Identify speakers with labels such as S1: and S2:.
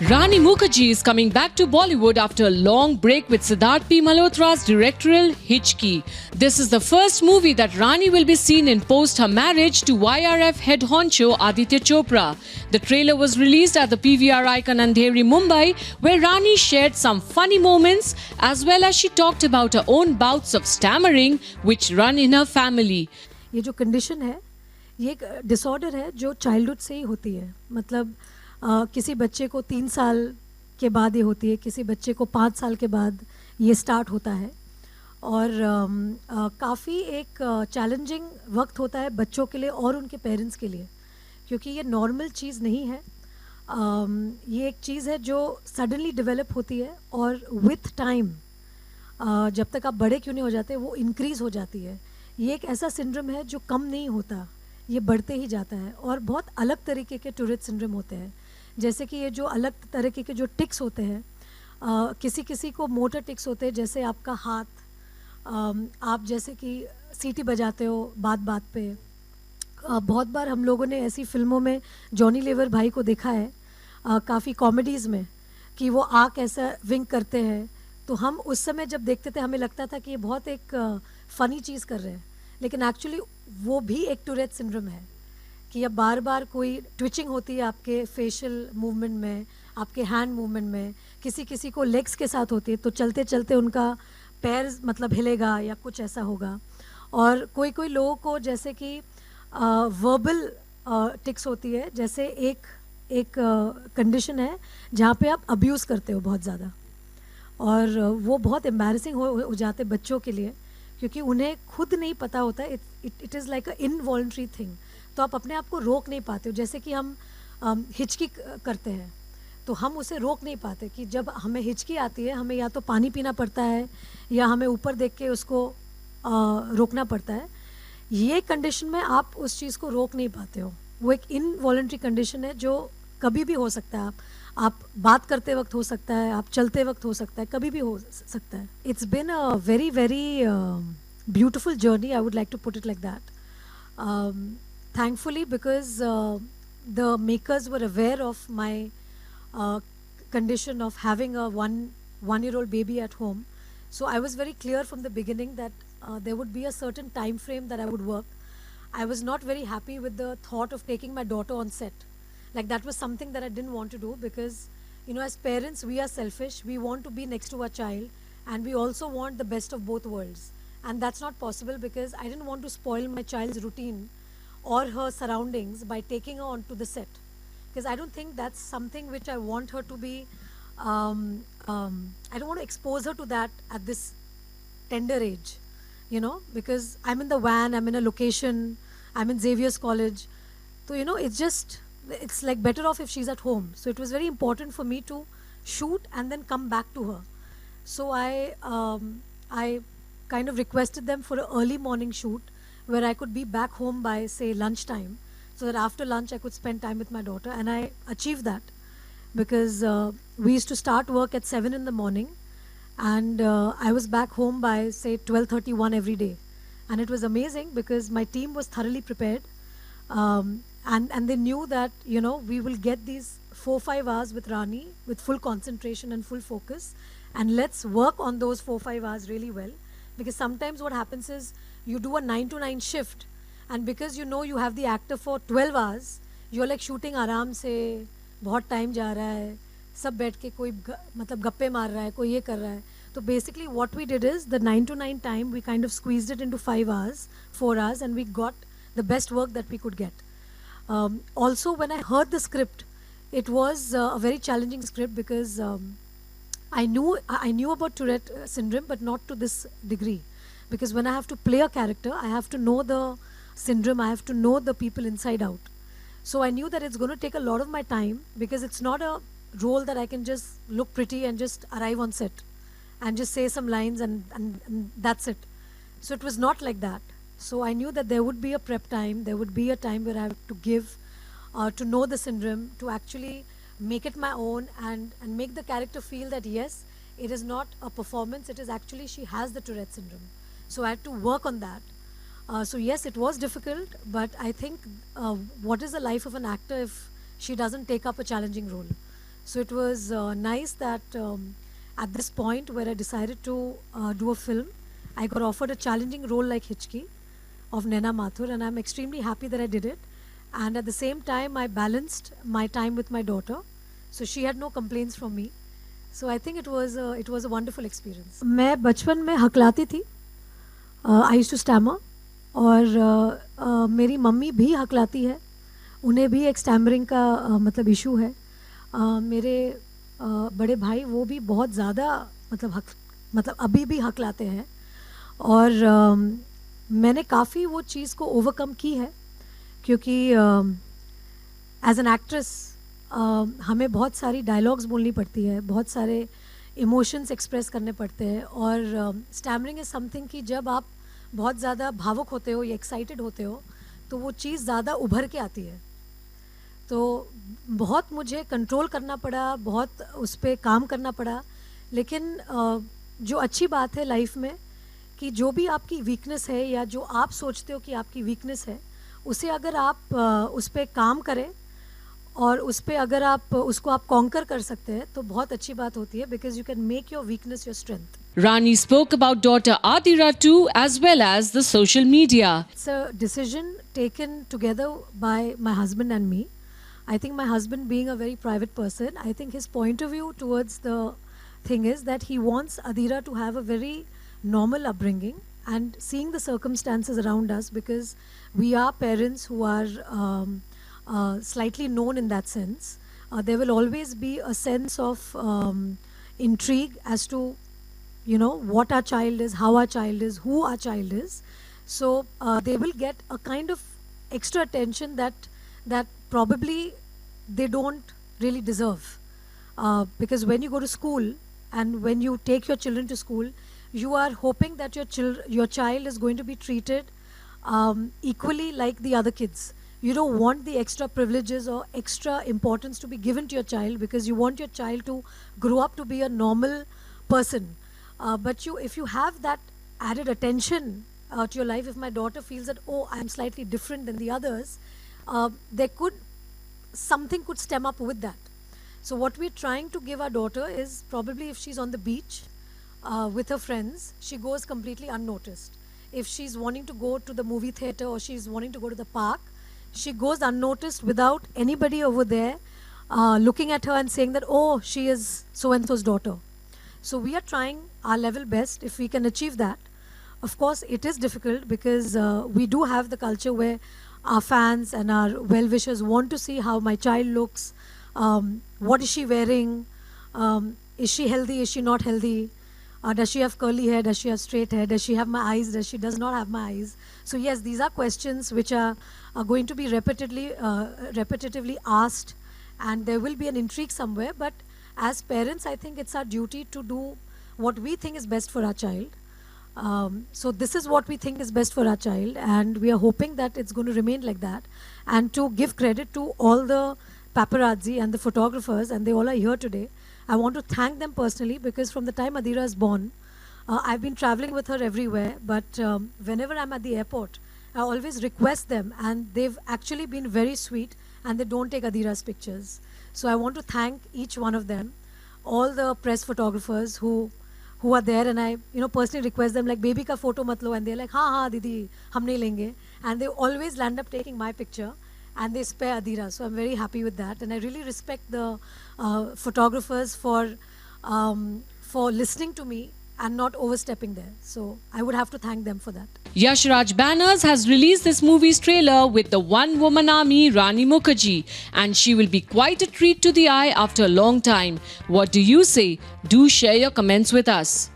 S1: Rani Mukherjee is coming back to Bollywood after a long break with Siddharth P. Malhotra's directorial Hichki. This is the first movie that Rani will be seen in post her marriage to YRF head honcho Aditya Chopra. The trailer was released at the PVR Icon Andheri, Mumbai, where Rani shared some funny moments as well as she talked about her own bouts of stammering which run in her family.
S2: ये जो condition है ये एक disorder है जो childhood से ही होती है. मतलब किसी बच्चे को 3 साल के बाद ये होती है, किसी बच्चे को 5 साल के बाद ये स्टार्ट होता है. और काफ़ी एक चैलेंजिंग वक्त होता है बच्चों के लिए और उनके पेरेंट्स के लिए, क्योंकि ये नॉर्मल चीज़ नहीं है. ये एक चीज़ है जो सडनली डेवलप होती है और विथ टाइम जब तक आप बड़े क्यों नहीं हो जाते वो इंक्रीज़ हो जाती है. ये एक ऐसा सिंड्रोम है जो कम नहीं होता, ये बढ़ते ही जाता है. और बहुत अलग तरीके के टूरेट सिंड्रोम होते हैं, जैसे कि ये जो अलग तरीके के जो टिक्स होते हैं, किसी किसी को मोटर टिक्स होते हैं, जैसे आपका हाथ, आप जैसे कि सीटी बजाते हो बात बात पे. बहुत बार हम लोगों ने ऐसी फिल्मों में जॉनी लीवर भाई को देखा है, काफ़ी कॉमेडीज़ में, कि वो आँख ऐसा विंक करते हैं. तो हम उस समय जब देखते थे हमें लगता था कि ये बहुत एक फ़नी चीज़ कर रहे हैं, लेकिन एक्चुअली वो भी एक टूरेट सिंड्रोम है कि अब बार बार कोई ट्विचिंग होती है आपके फेशियल मूवमेंट में, आपके हैंड मूवमेंट में. किसी किसी को लेग्स के साथ होती है, तो चलते चलते उनका पैर मतलब हिलेगा या कुछ ऐसा होगा. और कोई कोई लोगों को जैसे कि वर्बल टिक्स होती है, जैसे एक कंडीशन है जहाँ पे आप अब्यूज़ करते हो बहुत ज़्यादा, और वो बहुत एम्बैरेसिंग हो जाते बच्चों के लिए, क्योंकि उन्हें खुद नहीं पता होता. It is like a involuntary thing. तो आप अपने आप को रोक नहीं पाते हो. जैसे कि हम हिचकी करते हैं तो हम उसे रोक नहीं पाते, कि जब हमें हिचकी आती है हमें या तो पानी पीना पड़ता है या हमें ऊपर देख के उसको रोकना पड़ता है. ये कंडीशन में आप उस चीज़ को रोक नहीं पाते हो. वो एक इनवॉलंटरी कंडीशन है जो कभी भी हो सकता है. आप बात करते वक्त हो सकता है, आप चलते वक्त हो सकता है, कभी भी हो सकता है. It's been a very very beautiful journey, I would like to put it like that. Thankfully, because the makers were aware of my condition of having a one-year-old baby at home, so I was very clear from the beginning that there would be a certain time frame that I would work. I was not very happy with the thought of taking my daughter on set. Like, that was something that I didn't want to do, because as parents we are selfish. We want to be next to our child, and we also want the best of both worlds, and that's not possible because I didn't want to spoil my child's routine or her surroundings by taking her onto the set, because I don't think that's something which I want her to be. I don't want to expose her to that at this tender age, because I'm in the van, I'm in a location, I'm in Xavier's College. So it's like better off if she's at home. So it was very important for me to shoot and then come back to her. So I kind of requested them for an early morning shoot where I could be back home by, say, lunchtime, so that after lunch I could spend time with my daughter. And I achieved that, because we used to start work at 7 in the morning, and I was back home by, say, 12:31 every day. And it was amazing because my team was thoroughly prepared, and they knew that, we will get these 4-5 hours with Rani with full concentration and full focus, and let's work on those 4-5 hours really well. Because sometimes what happens is you do a 9 to 9 shift, and because you have the actor for 12 hours, you're like shooting आराम से, बहुत time जा रहा है, सब बैठ के कोई मतलब गप्पे मार रहा है, कोई ये कर रहा है. So basically what we did is the 9 to 9 time we kind of squeezed it into 5 hours, 4 hours, and we got the best work that we could get. Also, when I heard the script, it was a very challenging script, because I knew about Tourette syndrome, but not to this degree. Because when I have to play a character, I have to know the syndrome, I have to know the people inside out. So I knew that it's going to take a lot of my time, because it's not a role that I can just look pretty and just arrive on set and just say some lines and that's it. So it was not like that. So I knew that there would be a prep time, there would be a time where I have to give, to know the syndrome, to actually make it my own, and make the character feel that yes, it is not a performance, it is actually she has the Tourette syndrome. So I had to work on that. So yes, it was difficult, but I think what is the life of an actor if she doesn't take up a challenging role? So it was nice that at this point where I decided to do a film, I got offered a challenging role like Hichki of Naina Mathur, and I'm extremely happy that I did it. And at the same time, I balanced my time with my daughter, so she had no complaints from me. So I think it was a wonderful experience. मैं बचपन में हकलाती थी. I used to stammer, और मेरी mummy भी हकलाती है. उन्हें भी एक स्टैमरिंग का मतलब इशू है. मेरे बड़े भाई वो भी बहुत ज़्यादा मतलब अभी भी हकलाते हैं. और मैंने काफ़ी वो चीज़ को ओवरकम की है, क्योंकि एज एन एक्ट्रेस हमें बहुत सारी डायलॉग्स बोलनी पड़ती है, बहुत सारे इमोशंस एक्सप्रेस करने पड़ते हैं. और स्टैमरिंग इज़ समथिंग कि जब आप बहुत ज़्यादा भावुक होते हो या एक्साइटेड होते हो तो वो चीज़ ज़्यादा उभर के आती है. तो बहुत मुझे कंट्रोल करना पड़ा, बहुत उस पर काम करना पड़ा. लेकिन जो अच्छी बात है लाइफ में कि जो भी आपकी वीकनेस है या जो आप सोचते हो कि आपकी वीकनेस है, उसे अगर आप उस पर काम करें और उस पर अगर आप उसको आप कॉन्कर कर सकते हैं तो बहुत अच्छी बात होती है, because you can make your weakness your strength.
S1: Rani spoke about daughter Adira too, as well as the social media.
S2: It's a decision taken together by my husband and me. I think my husband, being a very private person, I think his point of view towards the thing is that he wants Adira to have a very normal upbringing, and seeing the circumstances around us, because we are parents who are slightly known in that sense. There will always be a sense of intrigue as to, you know, what our child is, how our child is, who our child is. So they will get a kind of extra attention that probably they don't really deserve. Because when you go to school and when you take your children to school, you are hoping that your child is going to be treated equally like the other kids. You don't want the extra privileges or extra importance to be given to your child, because you want your child to grow up to be a normal person. But if you have that added attention to your life, if my daughter feels that, oh, I'm slightly different than the others, something could stem up with that. So what we're trying to give our daughter is, probably if she's on the beach with her friends, she goes completely unnoticed. If she's wanting to go to the movie theater or she's wanting to go to the park, she goes unnoticed without anybody over there looking at her and saying that, oh, she is so-and-so's daughter. So we are trying our level best if we can achieve that. Of course, it is difficult because we do have the culture where our fans and our well-wishers want to see how my child looks, what is she wearing, is she healthy, is she not healthy, does she have curly hair, does she have straight hair, does she have my eyes, does she does not have my eyes. So yes, these are questions which are going to be repetitively asked, and there will be an intrigue somewhere. But as parents, I think it's our duty to do what we think is best for our child. So this is what we think is best for our child, and we are hoping that it's going to remain like that. And to give credit to all the paparazzi and the photographers, and they all are here today, I want to thank them personally, because from the time Adira is born, I've been traveling with her everywhere, but whenever I'm at the airport, I always request them, and they've actually been very sweet, and they don't take Adira's pictures. So I want to thank each one of them, all the press photographers who are there, and I personally request them, like, baby ka photo mat lo, and they're like, हाँ didi hum nahi lenge, and they always land up taking my picture and they spare Adira. So I'm very happy with that, and I really respect the photographers for listening to me and not overstepping there. So I would have to thank them for that.
S1: Yash Raj Banners has released this movie's trailer with the one-woman army Rani Mukherjee, and she will be quite a treat to the eye after a long time. What do you say? Do share your comments with us.